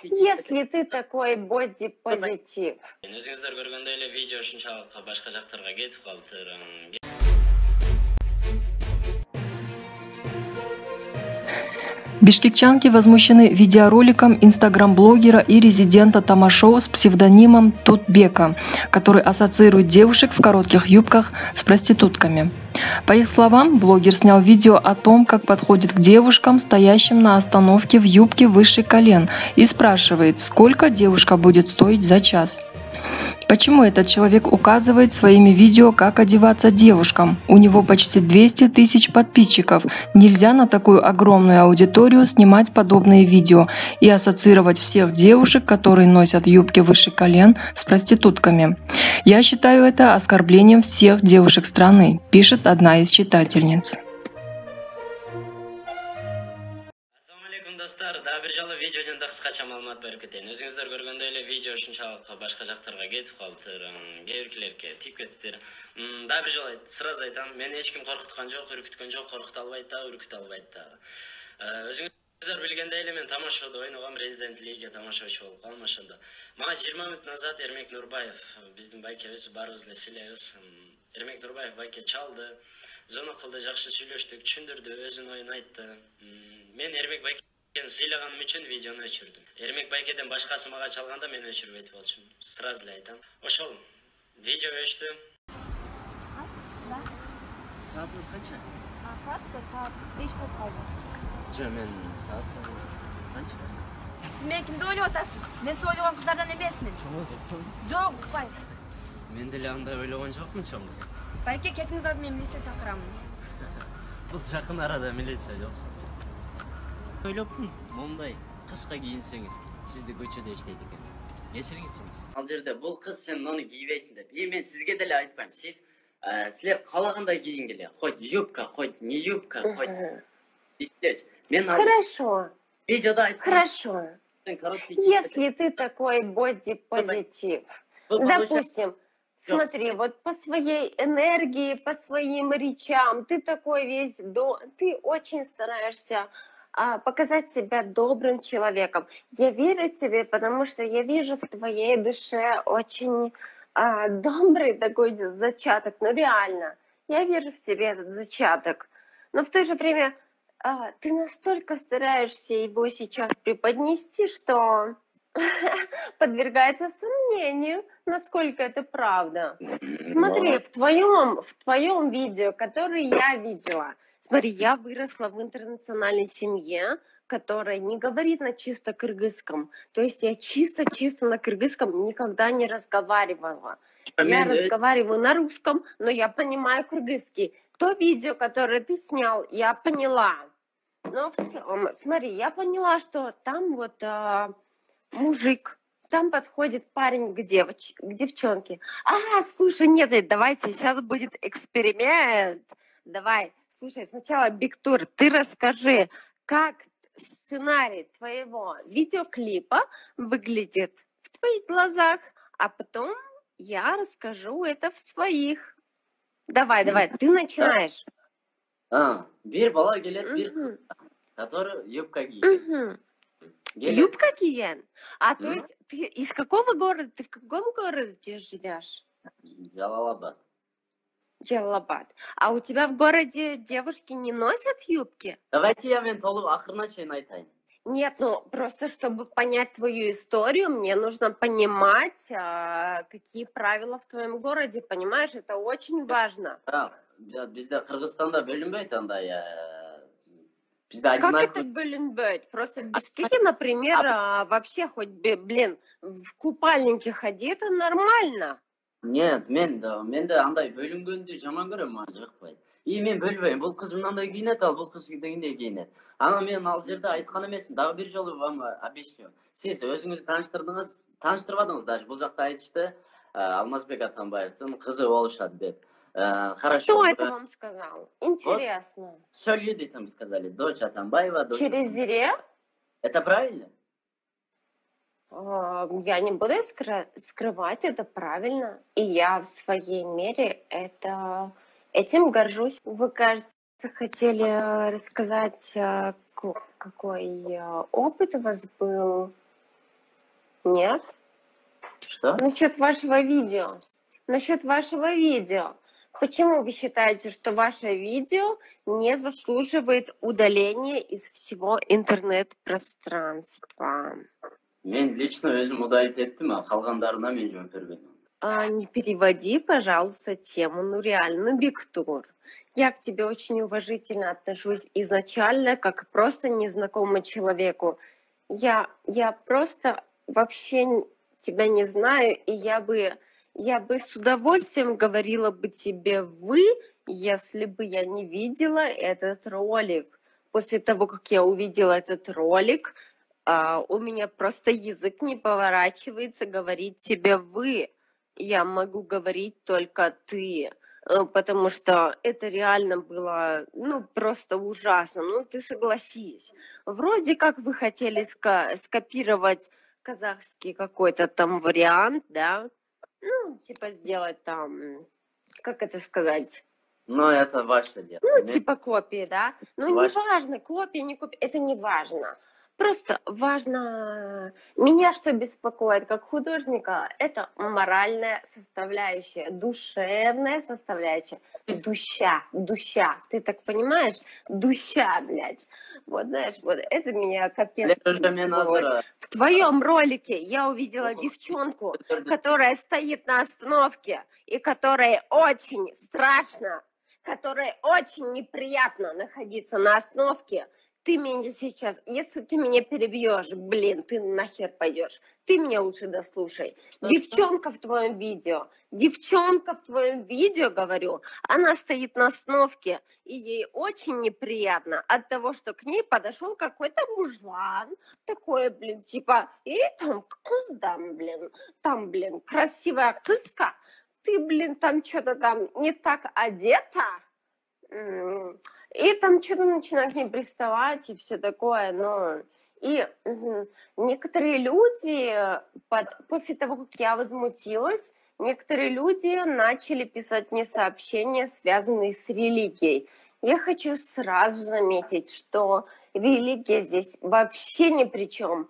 Если ты такой бодипозитив. Бишкекчанки возмущены видеороликом инстаграм-блогера и резидента Тамашоу с псевдонимом Тутбека, который ассоциирует девушек в коротких юбках с проститутками. По их словам, блогер снял видео о том, как подходит к девушкам, стоящим на остановке в юбке выше колен, и спрашивает, сколько девушка будет стоить за час. Почему этот человек указывает своими видео, как одеваться девушкам? У него почти 200 тысяч подписчиков. Нельзя на такую огромную аудиторию снимать подобные видео и ассоциировать всех девушек, которые носят юбки выше колен, с проститутками. Я считаю это оскорблением всех девушек страны, пишет одна из читательниц. Достар, да бир жолу видеодон да кыскача маалымат берип кетейин. Өзүңүздөр көргөндөй эле видео ушунчалык башка жактарга кетип калыптыр, кээ биркилерге тип кетиптир. Да бир жолу сразу айтам, мени эч ким коркуткан жок, үркүткөн жок, коркута албайт да, үркүтө албайт да. Өзүңүздөр билгендей эле мен Тамашоодо ойногом, Resident League тамашачы болуп калдым ошондо. Мага 20 мүнөт назад Эрмек Нурбаев, биздин байкебиз, баарыбыз эле сыйлайбыз. Эрмек Нурбаев байке чалды, звонок кылды, жакшы сүйлөштүк, түшүндүрдү, өзүнүн оюн айтты. Мен Эрмек байке сыйлаганым үчүн видеону өчүрдүм. Эрмек байкеден башкасы мага чалганда мен өчүрбөйт болчумун. Сразу эле айтам. Ошол видео өчтү. Саатыңыз канча? Саат 5 болуп калды. Жок, мен саат канча? Сиз мени кимди ойлоп атасыз? Мен сиз ойлогон кыздардан эмесмин. Жок, укпайт. Мен деле андай ойлогон жокмун, чоң кыз. Байке, кетиңиз, азыр мен милиция чакырамын. Бул жакын арада милиция жок. Ойлопмун, мондай кыска кийинсеңиз, сизди көчөдө иштейт экен. Кечириңиз чоңуз. Ал жерде бул кыз сен муну кийбейсиң деп. Мен сизге деле айтпайм. Силер каалагандай кийингиле. Хоть юбка, хоть не юбка, хоть иштеч. Мен Хорошо. Видеода айттым. Хорошо. Если ты такой бодипозитив, допустим, смотри, вот по своей энергии, по своим речам, ты такой весь, ты очень стараешься показать себя добрым человеком. Я верю тебе, потому что я вижу в твоей душе очень добрый такой зачаток. Ну реально, я вижу в себе этот зачаток. Но в то же время ты настолько стараешься его сейчас преподнести, что подвергается сомнению, насколько это правда. Смотри, в твоем видео, которое я видела, смотри, я выросла в интернациональной семье, которая не говорит на чисто кыргызском. То есть я чисто на кыргызском никогда не разговаривала. Я разговариваю на русском, но я понимаю кыргызский. То видео, которое ты снял, я поняла. Но в целом, смотри, я поняла, что там вот мужик, там подходит парень к девчонке. Слушай, нет, давайте, сейчас будет эксперимент. Давай, слушай, сначала, Биктур, ты расскажи, как сценарий твоего видеоклипа выглядит в твоих глазах, а потом я расскажу это в своих. Давай, ты начинаешь. Бир бала келет, бир кыз, который юбка кийген. Юбка киен? То есть ты из какого города? Ты в каком городе живешь? Жалалабад. Жалалабад. А у тебя в городе девушки не носят юбки? Давайте я мен толук акырына чейин айтайын. Нет, просто чтобы понять твою историю, мне нужно понимать, какие правила в твоем городе, понимаешь? Это очень важно. Bizde Kırgızistan'da bölünbeyt андай. Как это бөлүнбөйт? Просто в Бишкеке, например, вообще хоть, в купальнике ходи, это нормально. Нет, менде андай бөлүнгөндү жаман көрөм, мага жакпайт. Мен бөлбөйм. Бул кыз мындай кийинет, ал бул кыз дегендей кийинет. Ана мен ал жерде айткан эмесмин. Дагы бир жолу вам объясню. Сиз өзүңүздү тааныштырбадыңыз, даже бул жакта айтышты, Алмазбек Атамбаевдин кызы болушат деп. Хорошо. Кто это вам сказал? Интересно. Вот, все люди там сказали. Дочь Атамбаева. Через Зире? Это правильно? Я не буду скрывать, это правильно. И я в своей мере этим горжусь. Вы кажете, Хотели рассказать, какой опыт у вас был? Нет? Что? Насчет вашего видео. Насчет вашего видео. Почему вы считаете, что ваше видео не заслуживает удаления из всего интернет-пространства? Мен лично өзім удалить еттім, а қалғандарына мен жауап бермедім. Не переводи, пожалуйста, тему. Ну реально, ну Бектур. Я к тебе очень уважительно отношусь изначально, как просто незнакомому человеку. Я просто вообще тебя не знаю, и я бы с удовольствием говорила бы тебе «вы», если бы я не видела этот ролик. После того, как я увидела этот ролик, у меня просто язык не поворачивается говорить тебе «вы». Я могу говорить только «ты». Потому что это реально было, просто ужасно. Ну, ты согласись. Вроде как вы хотели скопировать казахский какой-то там вариант, да? Ну, типа сделать там, как это сказать? Ну, это ваше дело. Типа копии, да? Ну, неважно, копия, не копия, это не важно. Просто важно... Меня что беспокоит как художника, это моральная составляющая, душевная составляющая. Душа. Ты так понимаешь? Душа, блядь. Вот, знаешь, вот это меня капец беспокоит. В твоем ролике я увидела девчонку, которая стоит на остановке и которой очень страшно, которой очень неприятно находиться на остановке. Ты меня сейчас, если ты меня перебьешь, ты нахер пойдешь. Ты меня лучше дослушай. Девчонка в твоем видео, говорю, она стоит на остановке, и ей очень неприятно от того, что к ней подошел какой-то мужлан, такой, типа, и там там, красивая кыска, ты, там что-то там не так одета, и там что-то начинают к ней приставать и все такое, некоторые люди, после того, как я возмутилась, некоторые люди начали писать мне сообщения, связанные с религией. Я хочу сразу заметить, что религия здесь вообще ни при чем.